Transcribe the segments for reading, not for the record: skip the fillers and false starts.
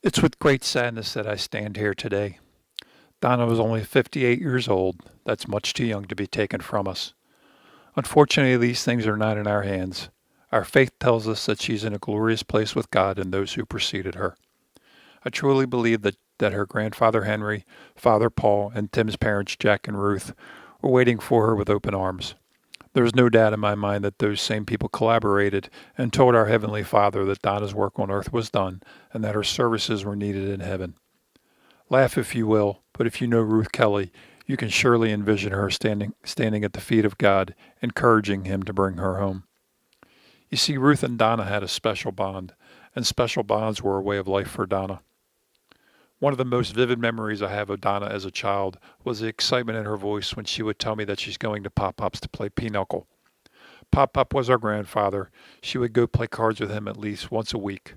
It's with great sadness that I stand here today. Donna was only 58 years old. That's much too young to be taken from us. Unfortunately, these things are not in our hands. Our faith tells us that she's in a glorious place with God and those who preceded her. I truly believe that her grandfather Henry, Father Paul, and Tim's parents Jack and Ruth were waiting for her with open arms. There's no doubt in my mind that those same people collaborated and told our Heavenly Father that Donna's work on earth was done and that her services were needed in heaven. Laugh if you will, but if you know Ruth Kelley, you can surely envision her standing at the feet of God, encouraging him to bring her home. You see, Ruth and Donna had a special bond, and special bonds were a way of life for Donna. One of the most vivid memories I have of Donna as a child was the excitement in her voice when she would tell me that she's going to Pop-Pop's to play pinochle. Pop-Pop was our grandfather. She would go play cards with him at least once a week.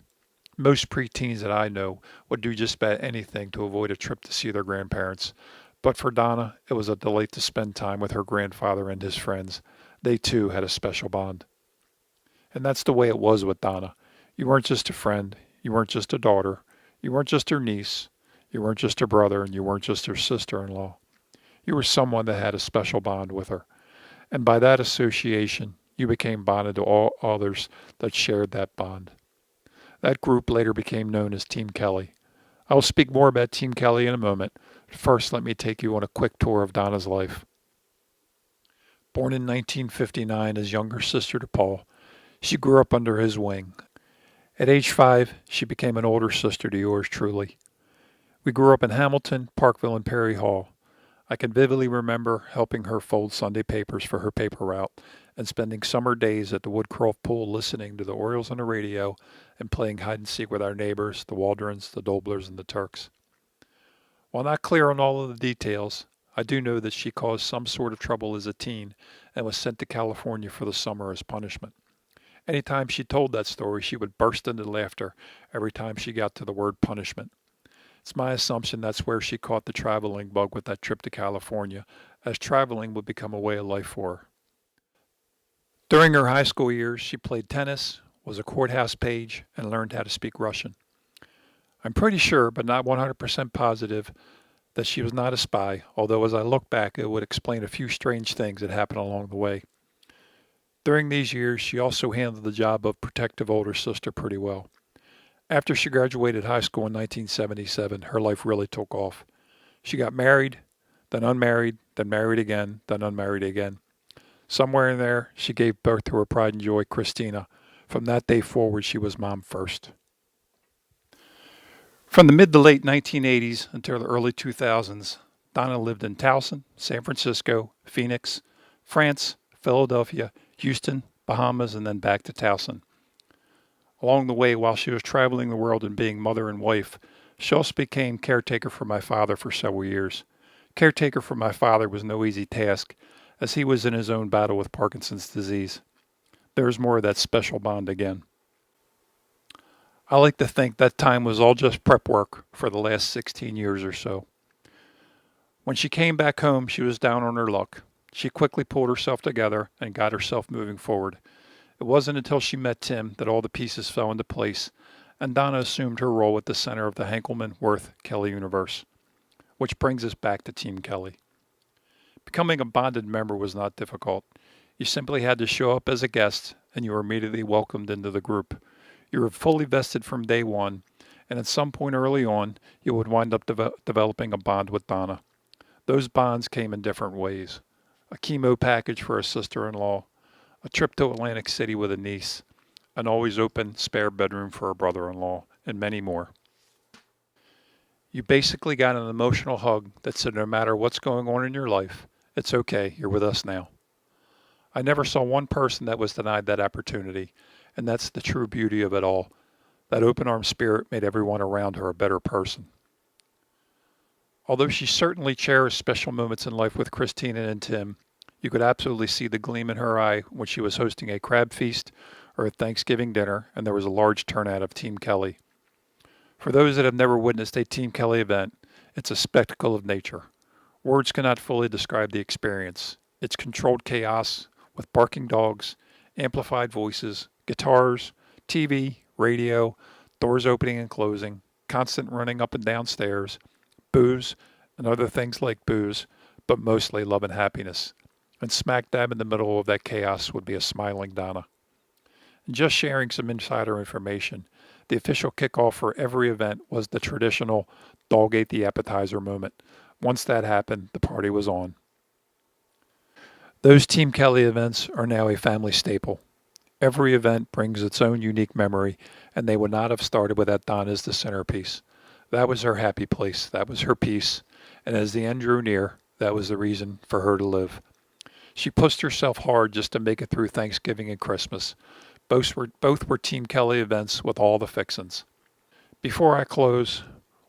Most preteens that I know would do just about anything to avoid a trip to see their grandparents. But for Donna, it was a delight to spend time with her grandfather and his friends. They too had a special bond. And that's the way it was with Donna. You weren't just a friend. You weren't just a daughter. You weren't just her niece. You weren't just her brother, and you weren't just her sister-in-law. You were someone that had a special bond with her. And by that association, you became bonded to all others that shared that bond. That group later became known as Team Kelley. I will speak more about Team Kelley in a moment. First, let me take you on a quick tour of Donna's life. Born in 1959 as younger sister to Paul, she grew up under his wing. At age 5, she became an older sister to yours truly. We grew up in Hamilton, Parkville, and Perry Hall. I can vividly remember helping her fold Sunday papers for her paper route and spending summer days at the Woodcroft pool listening to the Orioles on the radio and playing hide and seek with our neighbors, the Waldrons, the Doblers, and the Turks. While not clear on all of the details, I do know that she caused some sort of trouble as a teen and was sent to California for the summer as punishment. Anytime she told that story, she would burst into laughter every time she got to the word punishment. It's my assumption that's where she caught the traveling bug with that trip to California, as traveling would become a way of life for her. During her high school years, she played tennis, was a courthouse page, and learned how to speak Russian. I'm pretty sure, but not 100% positive, that she was not a spy, although as I look back, it would explain a few strange things that happened along the way. During these years, she also handled the job of protective older sister pretty well. After she graduated high school in 1977, her life really took off. She got married, then unmarried, then married again, then unmarried again. Somewhere in there, she gave birth to her pride and joy, Christina. From that day forward, she was mom first. From the mid to late 1980s until the early 2000s, Donna lived in Towson, San Francisco, Phoenix, France, Philadelphia, Houston, Bahamas, and then back to Towson. Along the way, while she was traveling the world and being mother and wife, she also became caretaker for my father for several years. Caretaker for my father was no easy task, as he was in his own battle with Parkinson's disease. There's more of that special bond again. I like to think that time was all just prep work for the last 16 years or so. When she came back home, she was down on her luck. She quickly pulled herself together and got herself moving forward. It wasn't until she met Tim that all the pieces fell into place, and Donna assumed her role at the center of the Henkelman Worth Kelley universe. Which brings us back to Team Kelley. Becoming a bonded member was not difficult. You simply had to show up as a guest, and you were immediately welcomed into the group. You were fully vested from day one, and at some point early on, you would wind up developing a bond with Donna. Those bonds came in different ways. A chemo package for a sister-in-law, a trip to Atlantic City with a niece, an always open spare bedroom for a brother-in-law, and many more. You basically got an emotional hug that said no matter what's going on in your life, it's okay, you're with us now. I never saw one person that was denied that opportunity, and that's the true beauty of it all. That open arm spirit made everyone around her a better person. Although she certainly cherished special moments in life with Christina and Tim, you could absolutely see the gleam in her eye when she was hosting a crab feast or a Thanksgiving dinner and there was a large turnout of Team Kelley. For those that have never witnessed a Team Kelley event, it's a spectacle of nature. Words cannot fully describe the experience. It's controlled chaos with barking dogs, amplified voices, guitars, TV, radio, doors opening and closing, constant running up and down stairs, booze, and other things like booze, but mostly love and happiness. And smack dab in the middle of that chaos would be a smiling Donna. And just sharing some insider information, the official kickoff for every event was the traditional dog ate the appetizer moment. Once that happened, the party was on. Those Team Kelley events are now a family staple. Every event brings its own unique memory, and they would not have started without Donna as the centerpiece. That was her happy place. That was her peace. And as the end drew near, that was the reason for her to live. She pushed herself hard just to make it through Thanksgiving and Christmas. Both were Team Kelley events with all the fixins. Before I close,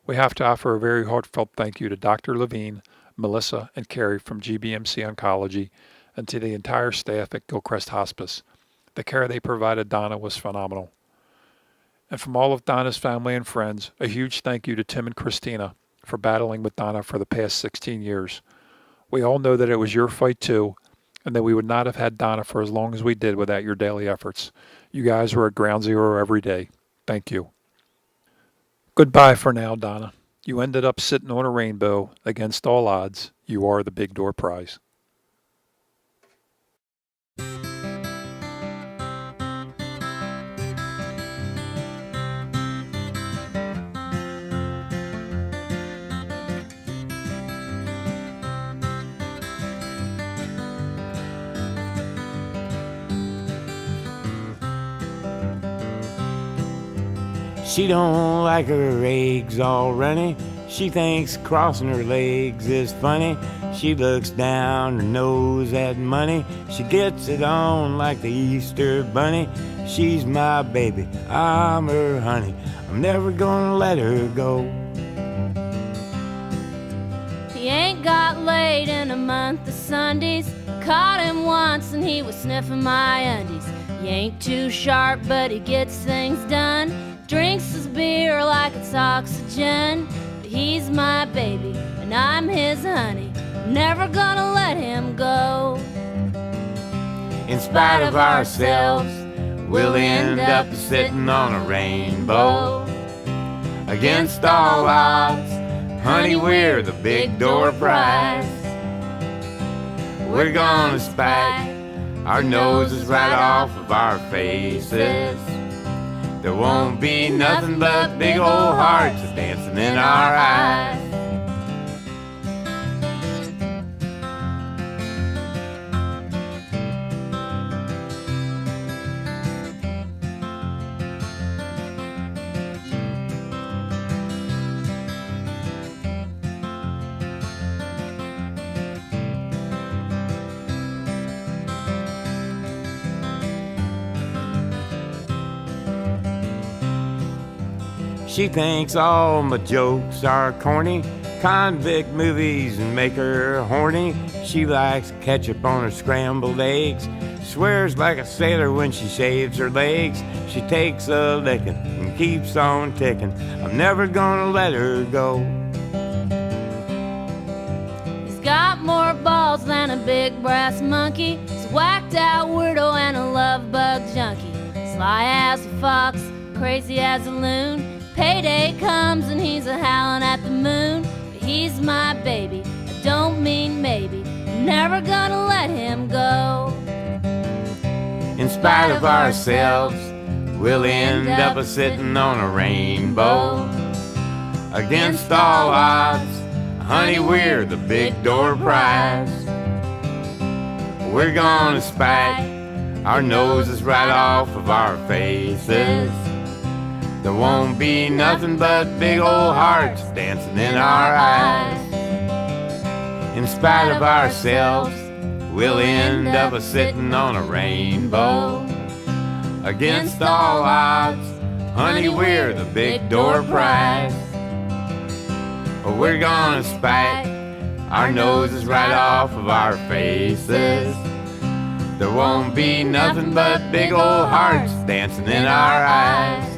we have to offer a very heartfelt thank you to Dr. Levine, Melissa, and Carrie from GBMC Oncology, and to the entire staff at Gilchrist Hospice. The care they provided Donna was phenomenal. And from all of Donna's family and friends, a huge thank you to Tim and Christina for battling with Donna for the past 16 years. We all know that it was your fight too, and that we would not have had Donna for as long as we did without your daily efforts. You guys were at ground zero every day. Thank you. Goodbye for now, Donna. You ended up sitting on a rainbow. Against all odds, you are the big door prize. She don't like her eggs all runny. She thinks crossing her legs is funny. She looks down her nose at money. She gets it on like the Easter bunny. She's my baby, I'm her honey. I'm never gonna let her go. He ain't got laid in a month of Sundays. Caught him once and he was sniffing my undies. He ain't too sharp, but he gets things done. Drinks his beer like it's oxygen. But he's my baby and I'm his honey. I'm never gonna let him go. In spite of ourselves, we'll end up sitting on a rainbow. Against all odds, honey, we're the big door prize. We're gonna spike our noses right off of our faces. There won't be nothing but big old hearts dancing in our eyes. She thinks all my jokes are corny. Convict movies make her horny. She likes ketchup on her scrambled eggs. Swears like a sailor when she shaves her legs. She takes a licking and keeps on ticking. I'm never gonna let her go. He's got more balls than a big brass monkey. He's a whacked out weirdo and a love bug junkie. Sly as a fox, crazy as a loon. Payday comes and he's a howling at the moon. But he's my baby, I don't mean maybe. I'm never gonna let him go. In spite of ourselves, we'll end up sitting on a rainbow. Against all odds, honey, we're the big door prize. We're gonna spike our noses right off of our faces. There won't be nothing but big old hearts dancing in our eyes. In spite of ourselves, we'll end up sitting on a rainbow. Against all odds, honey, we're the big door prize. We're gonna spike our noses right off of our faces. There won't be nothing but big old hearts dancing in our eyes.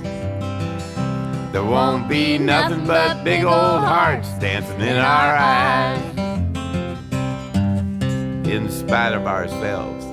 There won't be nothing but big old hearts dancing in our eyes. In spite of ourselves.